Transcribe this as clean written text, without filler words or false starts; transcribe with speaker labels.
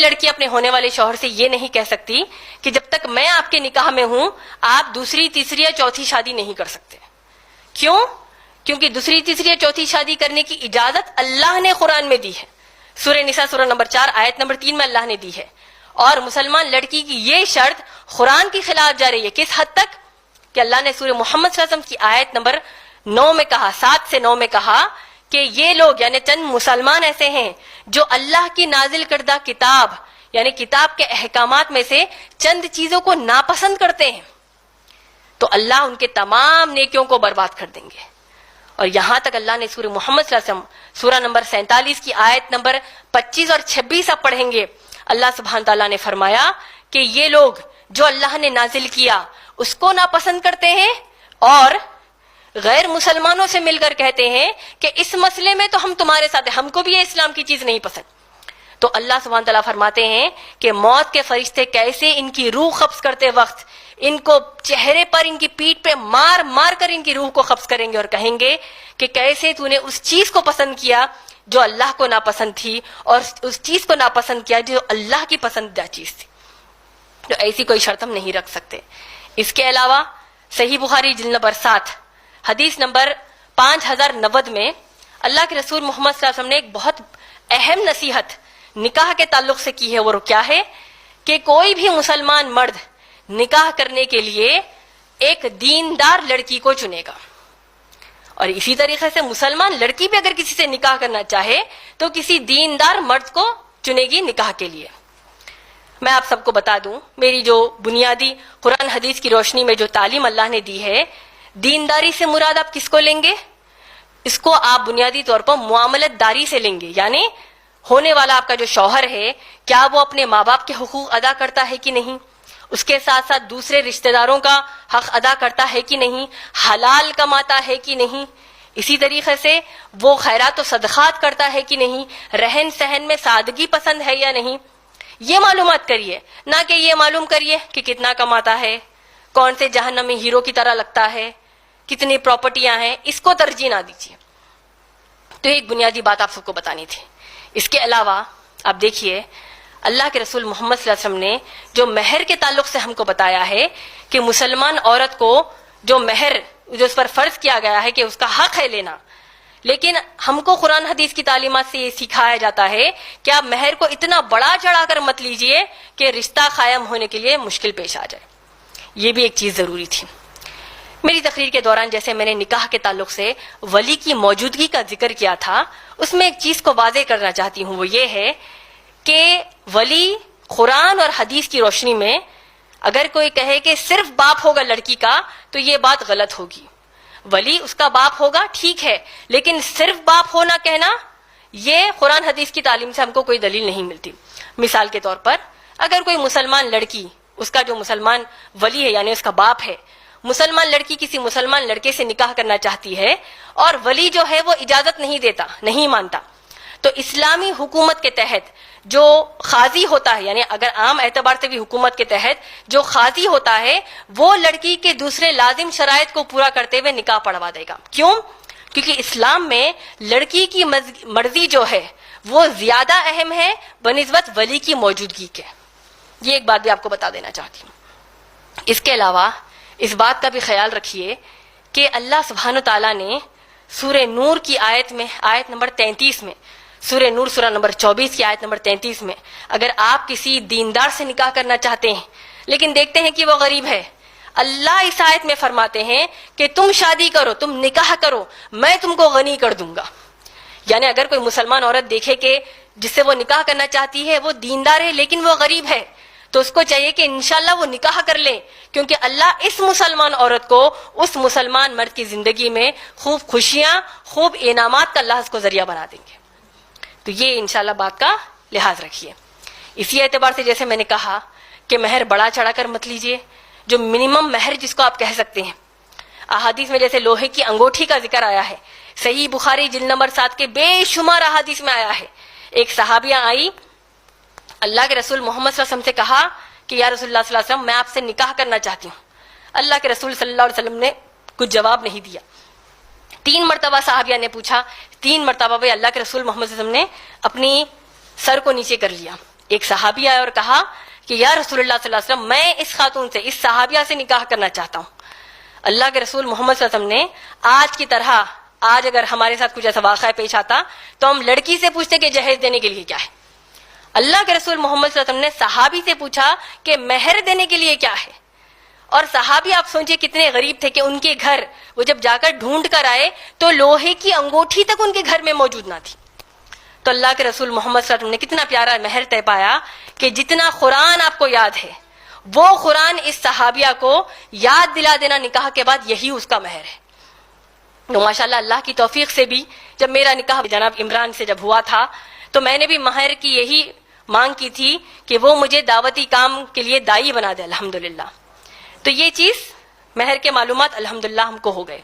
Speaker 1: لڑکی اپنے ہونے والے شوہر سے یہ نہیں کہہ سکتی کہ جب تک میں آپ کے نکاح میں ہوں آپ دوسری تیسری یا چوتھی شادی نہیں کر سکتے. کیوں؟ کیونکہ دوسری تیسری یا چوتھی شادی کرنے کی اجازت اللہ نے قرآن میں دی ہے. سورہ نساء سورہ نمبر 4 آیت نمبر 3 میں اللہ نے دی ہے. اور مسلمان لڑکی کی یہ شرط قرآن کے خلاف جا رہی ہے. کس حد تک؟ کہ اللہ نے سورہ محمد صلی اللہ علیہ وسلم کی آیت نمبر 9 میں کہا، 7 سے 9 میں کہا کہ یہ لوگ یعنی چند مسلمان ایسے ہیں جو اللہ کی نازل کردہ کتاب یعنی کتاب کے احکامات میں سے چند چیزوں کو ناپسند کرتے ہیں تو اللہ ان کے تمام نیکیوں کو برباد کر دیں گے. اور یہاں تک اللہ نے سورہ محمد صلی اللہ علیہ وسلم سورہ نمبر 47 کی آیت نمبر 25 اور 26 آپ پڑھیں گے. اللہ سبحانہ تعالیٰ نے فرمایا کہ یہ لوگ جو اللہ نے نازل کیا اس کو ناپسند کرتے ہیں اور غیر مسلمانوں سے مل کر کہتے ہیں کہ اس مسئلے میں تو ہم تمہارے ساتھ ہیں، ہم کو بھی یہ اسلام کی چیز نہیں پسند. تو اللہ سبحانہ تعالیٰ فرماتے ہیں کہ موت کے فرشتے کیسے ان کی روح قبض کرتے وقت ان کو چہرے پر ان کی پیٹھ پہ مار مار کر ان کی روح کو قبض کریں گے اور کہیں گے کہ کیسے تو نے اس چیز کو پسند کیا جو اللہ کو ناپسند تھی اور اس چیز کو ناپسند کیا جو اللہ کی پسندیدہ چیز تھی. تو ایسی کوئی شرط ہم نہیں رکھ سکتے. اس کے علاوہ صحیح بخاری جلد نمبر 7 حدیث نمبر 5090 میں اللہ کے رسول محمد صلی اللہ علیہ وسلم نے ایک بہت اہم نصیحت نکاح کے تعلق سے کی ہے. وہ کیا ہے کہ کوئی بھی مسلمان مرد نکاح کرنے کے لیے ایک دیندار لڑکی کو چنے گا. اور اسی طریقے سے مسلمان لڑکی بھی اگر کسی سے نکاح کرنا چاہے تو کسی دیندار مرد کو چنے گی نکاح کے لیے. میں آپ سب کو بتا دوں میری جو بنیادی قرآن حدیث کی روشنی میں جو تعلیم اللہ نے دی ہے، دینداری سے مراد آپ کس کو لیں گے؟ اس کو آپ بنیادی طور پر معاملت داری سے لیں گے. یعنی ہونے والا آپ کا جو شوہر ہے کیا وہ اپنے ماں باپ کے حقوق ادا کرتا ہے کہ نہیں، اس کے ساتھ ساتھ دوسرے رشتہ داروں کا حق ادا کرتا ہے کہ نہیں، حلال کماتا ہے کہ نہیں، اسی طریقے سے وہ خیرات و صدقات کرتا ہے کہ نہیں، رہن سہن میں سادگی پسند ہے یا نہیں. یہ معلومات کریے، نہ کہ یہ معلوم کریے کہ کتنا کماتا ہے، کون سے جہنمی ہیرو کی طرح لگتا ہے، کتنی پراپرٹیاں ہیں. اس کو ترجیح نہ دیجیے. تو ایک بنیادی بات آپ سب کو بتانی تھی. اس کے علاوہ آپ دیکھیے اللہ کے رسول محمد صلی اللہ علیہ وسلم نے جو مہر کے تعلق سے ہم کو بتایا ہے کہ مسلمان عورت کو جو مہر جو اس پر فرض کیا گیا ہے کہ اس کا حق ہے لینا، لیکن ہم کو قرآن حدیث کی تعلیمات سے یہ سکھایا جاتا ہے کہ آپ مہر کو اتنا بڑا چڑھا کر مت لیجئے کہ رشتہ قائم ہونے کے لیے مشکل پیش آ جائے. یہ بھی ایک چیز ضروری تھی. میری تقریر کے دوران جیسے میں نے نکاح کے تعلق سے ولی کی موجودگی کا ذکر کیا تھا، اس میں ایک چیز کو واضح کرنا چاہتی ہوں. وہ یہ ہے کہ ولی قرآن اور حدیث کی روشنی میں اگر کوئی کہے کہ صرف باپ ہوگا لڑکی کا تو یہ بات غلط ہوگی. ولی اس کا باپ ہوگا ٹھیک ہے، لیکن صرف باپ ہونا کہنا یہ قرآن حدیث کی تعلیم سے ہم کو کوئی دلیل نہیں ملتی. مثال کے طور پر اگر کوئی مسلمان لڑکی اس کا جو مسلمان ولی ہے یعنی اس کا باپ ہے، مسلمان لڑکی کسی مسلمان لڑکے سے نکاح کرنا چاہتی ہے اور ولی جو ہے وہ اجازت نہیں دیتا، نہیں مانتا، تو اسلامی حکومت کے تحت جو قاضی ہوتا ہے یعنی اگر عام اعتبار سے بھی حکومت کے تحت جو قاضی ہوتا ہے وہ لڑکی کے دوسرے لازم شرائط کو پورا کرتے ہوئے نکاح پڑھوا دے گا. کیوں؟ کیونکہ اسلام میں لڑکی کی مرضی جو ہے وہ زیادہ اہم ہے بنسبت ولی کی موجودگی کے. یہ ایک بات بھی آپ کو بتا دینا چاہتی ہوں. اس کے علاوہ اس بات کا بھی خیال رکھیے کہ اللہ سبحانہ تعالیٰ نے سورہ نور کی آیت میں آیت نمبر 33 میں سورہ نور سورہ نمبر 24 کی آیت نمبر 33 میں اگر آپ کسی دیندار سے نکاح کرنا چاہتے ہیں لیکن دیکھتے ہیں کہ وہ غریب ہے، اللہ اس آیت میں فرماتے ہیں کہ تم شادی کرو، تم نکاح کرو، میں تم کو غنی کر دوں گا. یعنی اگر کوئی مسلمان عورت دیکھے کہ جس سے وہ نکاح کرنا چاہتی ہے وہ دیندار ہے لیکن وہ غریب ہے تو اس کو چاہیے کہ انشاءاللہ وہ نکاح کر لے، کیونکہ اللہ اس مسلمان عورت کو اس مسلمان مرد کی زندگی میں خوب خوشیاں، خوب انعامات کا اللہ اس کو ذریعہ بنا دیں گے. تو یہ انشاءاللہ بات کا لحاظ رکھیے. اسی اعتبار سے جیسے میں نے کہا کہ مہر بڑا چڑھا کر مت لیجیے، جو منیمم مہر جس کو آپ کہہ سکتے ہیں. احادیث میں جیسے لوہے کی انگوٹھی کا ذکر آیا ہے، صحیح بخاری جلد نمبر 7 کے بے شمار احادیث میں آیا ہے. ایک صحابیہ آئی، اللہ کے رسول محمد صلی اللہ علیہ وسلم سے کہا کہ یا رسول اللہ صلی اللہ علیہ وسلم میں آپ سے نکاح کرنا چاہتی ہوں. اللہ کے رسول صلی اللہ علیہ وسلم نے کچھ جواب نہیں دیا. 3 مرتبہ صحابیہ نے پوچھا، 3 مرتبہ بھی اللہ کے رسول محمد صلی اللہ علیہ وسلم نے اپنی سر کو نیچے کر لیا. ایک صحابی آیا اور کہا کہ یا رسول اللہ صلی اللہ علیہ وسلم میں اس خاتون سے، اس صحابیہ سے نکاح کرنا چاہتا ہوں. اللہ کے رسول محمد صلی اللہ علیہ وسلم نے آج کی طرح، آج اگر ہمارے ساتھ کچھ ایسا واقعہ پیش آتا تو ہم لڑکی سے پوچھتے کہ جہیز دینے کے لیے کیا ہے. اللہ کے رسول محمد صلی اللہ علیہ وسلم نے صحابی سے پوچھا کہ مہر دینے کے لیے کیا ہے. اور صحابی آپ سوچئے کتنے غریب تھے کہ ان کے گھر وہ جب جا کر ڈھونڈ کر آئے تو لوہے کی انگوٹھی تک ان کے گھر میں موجود نہ تھی. تو اللہ کے رسول محمد صلی اللہ علیہ وسلم نے کتنا پیارا مہر طے پایا کہ جتنا قرآن آپ کو یاد ہے وہ قرآن اس صحابیہ کو یاد دلا دینا نکاح کے بعد، یہی اس کا مہر ہے. تو ماشاءاللہ اللہ کی توفیق سے بھی جب میرا نکاح جناب عمران سے جب ہوا تھا تو میں نے بھی مہر کی یہی مانگ کی تھی کہ وہ مجھے دعوتی کام کے لیے دائی بنا دے الحمدللہ. تو یہ چیز مہر کے معلومات الحمدللہ ہم کو ہو گئے.